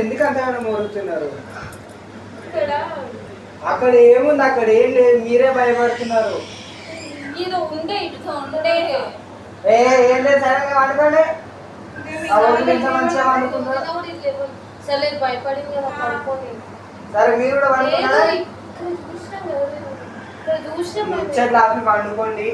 ఎందుకు అంతగానో మోరుతున్నారు? అక్కడ ఏముంది? అక్కడ ఏం లేదు, మీరే భయపడుతున్నారు. ఏం లేదు, సడన్గా వండుకోండి. మంచిగా వండుకుంటారు. సరే భయపడింది కదా పడుకోండి. సరే మీరు కూడా వండుకున్నారా? ముచ్చట్లు ఆపి వండుకోండి.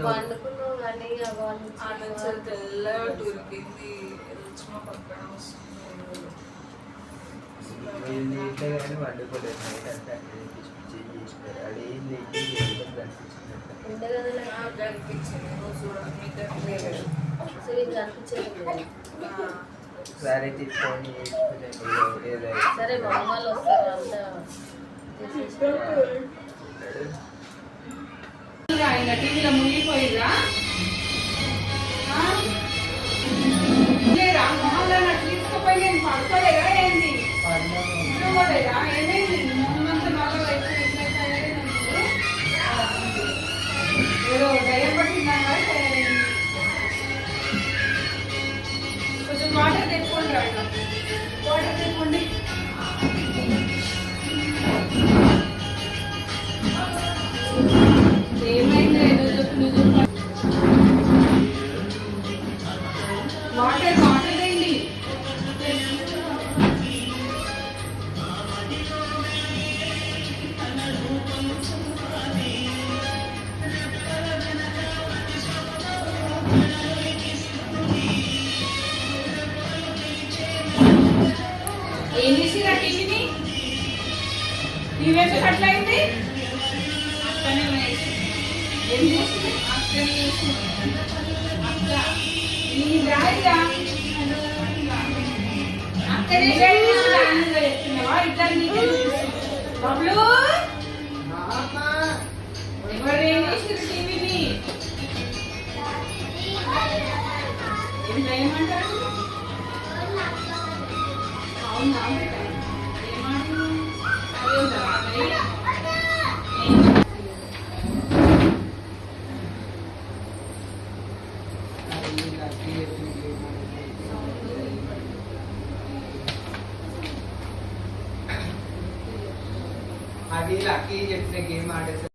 వండుకున్నావు కానీ తెల్లగా టూరికింది పక్కన వండుకోలేదు. సరే తీసుకొని సరే మమ్మల్ని వస్తారు అంతా ఆయన టీవీలో మునిగిపోయిరా లేరా మొహంలో తీసుకుపోయి నేను పడుకోలేదా ఏంటి పడుకోలేదా ఏమైంది మొహమంతా బాగా వయసు ఏదో దయ్యం పట్టిందా కొంచెం వాటర్ తెచ్చుకోండి రాక వాటర్ తెచ్చుకోండి ఏమైంది ఏదో చెప్పు వాటర్ వాటర్ అయింది ఏం చేసిరా టీవీని టీవీ ఎందుకు అట్లయింది అక్కనే ఏం చేసింది అక్కనే చేసింది అక్క నీ రాయిగా అక్కనే ఆనందంగా చెప్తున్నావా ఇట్లా నీకు బబ్లు ఎవరు ఏం చేసింది టీవీని ఏమంటారు అవునా ఏమాటలు అది లక్కీ చెప్పిన గేమ్ ఆడేసరికి